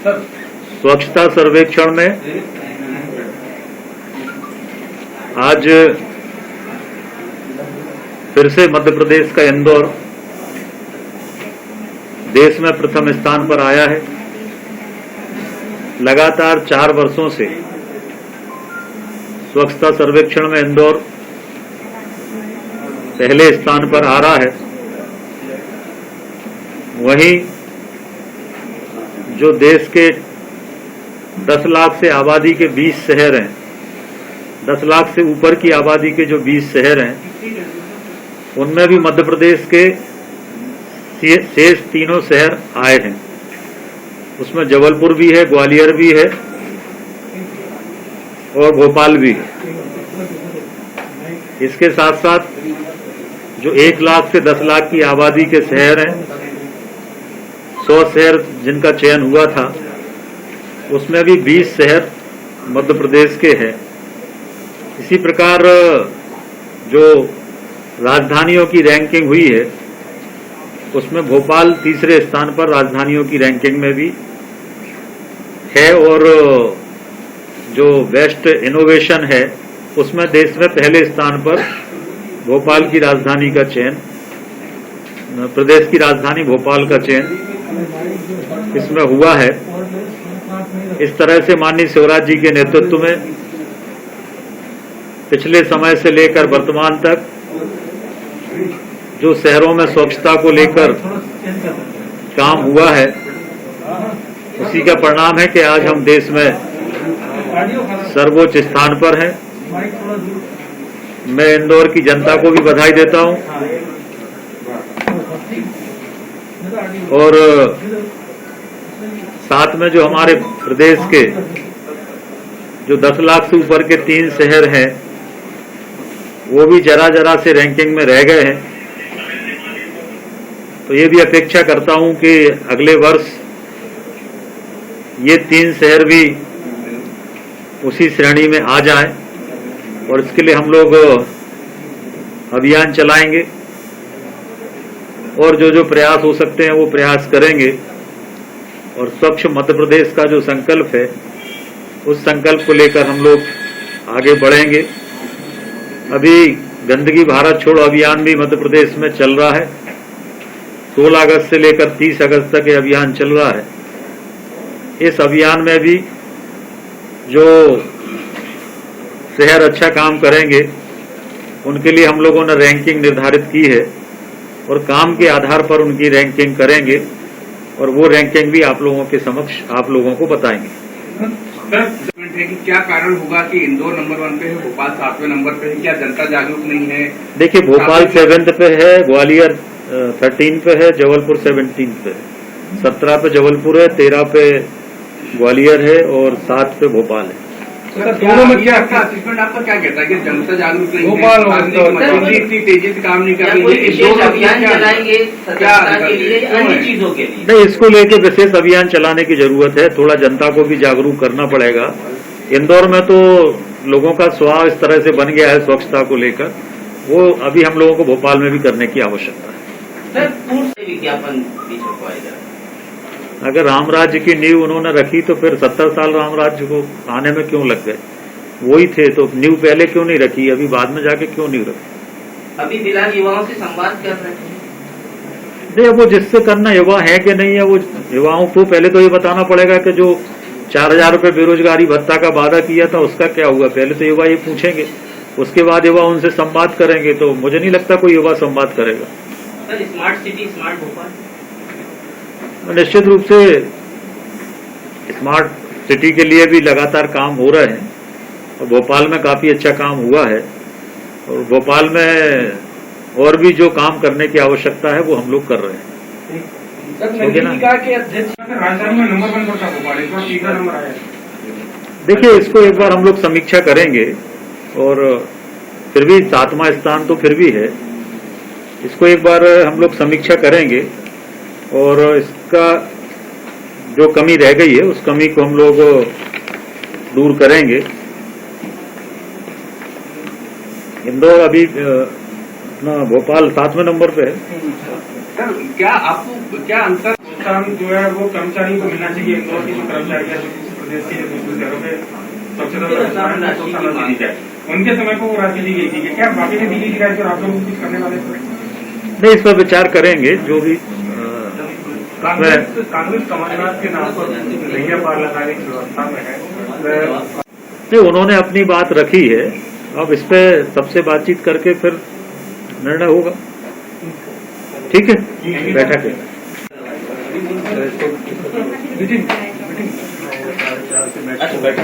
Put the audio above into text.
स्वच्छता सर्वेक्षण में आज फिर से मध्य प्रदेश का इंदौर देश में प्रथम स्थान पर आया है। लगातार 4 वर्षों से स्वच्छता सर्वेक्षण में इंदौर पहले स्थान पर आ रहा है। वहीं जो देश के 10 लाख से आबादी के 20 शहर हैं, 10 लाख से ऊपर की आबादी के जो 20 शहर हैं, उनमें भी मध्य प्रदेश के शेष तीनों शहर आए हैं। उसमें जबलपुर भी है, ग्वालियर भी है और भोपाल भी है। इसके साथ साथ जो 1 लाख से 10 लाख की आबादी के शहर हैं, 100 शहर जिनका चयन हुआ था, उसमें भी 20 शहर मध्य प्रदेश के हैं। इसी प्रकार जो राजधानियों की रैंकिंग हुई है, उसमें भोपाल तीसरे स्थान पर राजधानियों की रैंकिंग में भी है और जो बेस्ट इनोवेशन है, उसमें देश में पहले स्थान पर भोपाल की राजधानी का चयन, प्रदेश की राजधानी भोपाल का चयन इसमें हुआ है। इस तरह से माननीय शिवराज जी के नेतृत्व में पिछले समय से लेकर वर्तमान तक जो शहरों में स्वच्छता को लेकर काम हुआ है, उसी का परिणाम है कि आज हम देश में सर्वोच्च स्थान पर हैं। मैं इंदौर की जनता को भी बधाई देता हूं और साथ में जो हमारे प्रदेश के जो 10 लाख से ऊपर के 3 शहर हैं, वो भी जरा से रैंकिंग में रह गए हैं। तो ये भी अपेक्षा करता हूं कि अगले वर्ष ये 3 शहर भी उसी श्रेणी में आ जाएं और इसके लिए हम लोग अभियान चलाएंगे और जो प्रयास हो सकते हैं वो प्रयास करेंगे और स्वच्छ मध्य प्रदेश का जो संकल्प है, उस संकल्प को लेकर हम लोग आगे बढ़ेंगे। अभी गंदगी भारत छोड़ो अभियान भी मध्य प्रदेश में चल रहा है। 16 अगस्त से लेकर 30 अगस्त तक ये अभियान चल रहा है। इस अभियान में भी जो शहर अच्छा काम करेंगे, उनके लिए हम लोगों ने रैंकिंग निर्धारित की है और काम के आधार पर उनकी रैंकिंग करेंगे और वो रैंकिंग भी आप लोगों के समक्ष आप लोगों को बताएंगे। है कि क्या कारण होगा कि इंदौर नंबर 1 पे है, भोपाल 7वें नंबर पे है? क्या जनता जागरूक नहीं है? देखिए, भोपाल 7th पे है, ग्वालियर 13 पे है, जबलपुर 17 पे है, 17 पे जबलपुर है, 13 पे ग्वालियर है और 7 पे भोपाल है। दोनों में क्या असिस्टेंट आपका क्या कहता है कि जनता जागरूक नहीं है, इतनी तेजी से काम नहीं कर रही है? अभियान चलाएंगे के लिए, अन्य चीजों के लिए? नहीं, इसको लेके विशेष अभियान चलाने की जरूरत है। थोड़ा जनता को भी जागरूक करना पड़ेगा। इंदौर में तो लोगों का स्वभाव इस तरह से बन गया है स्वच्छता को लेकर, वो अभी हम लोगों को भोपाल में भी करने की आवश्यकता है। सर, विज्ञापन भी छपवाया जाए। अगर राम राज्य की नींव उन्होंने रखी तो फिर 70 साल राम राज्य को आने में क्यों लग गए? वही थे तो नींव पहले क्यों नहीं रखी, अभी बाद में जाके क्यों नहीं रखी? अभी फिलहाल युवाओं से संवाद कर रहे हैं। नहीं, वो जिससे करना युवा है कि नहीं है, वो युवाओं को पहले तो ये बताना पड़ेगा कि जो 4000 रुपये बेरोजगारी भत्ता का वादा किया था उसका क्या हुआ। पहले तो युवा ये पूछेंगे, उसके बाद युवा उनसे संवाद करेंगे। तो मुझे नहीं लगता कोई युवा संवाद करेगा। Sir, smart city, smart Bhopal, निश्चित रूप से स्मार्ट सिटी के लिए भी लगातार काम हो रहे हैं और भोपाल में काफी अच्छा काम हुआ है और भोपाल में और भी जो काम करने की आवश्यकता है वो हम लोग कर रहे हैं। राजधानी में नंबर 1 पर था भोपाल, इस बार तीसरा नंबर आया। देखिए, इसको एक बार हम लोग समीक्षा करेंगे और फिर भी 7वां स्थान तो फिर भी है। इसको एक बार हम लोग समीक्षा करेंगे और इसका जो कमी रह गई है उस कमी को हम लोग दूर करेंगे। इंदौर अभी अपना भोपाल 7वें नंबर पे है। सर, क्या आपको क्या अंतर प्रोत्साहन जो है वो कर्मचारियों को मिलना चाहिए। इंदौर के जो कर्मचारी है प्रदेश के दूसरे शहरों में स्वच्छता प्रोत्साहन दी जाए, उनके समय को वो राशि दी गई थी, क्या वाकई में दी गई थी राशि और आप लोग कुछ करने वाले थे? नहीं, इस पर विचार करेंगे। जो भी कांग्रेस कमलनाथ के नाम पर नैया पार लगाने की व्यवस्था में है। नहीं, उन्होंने अपनी बात रखी है। अब इस पे सबसे बातचीत करके फिर निर्णय होगा। ठीक है, बैठक है। अच्छा बैठा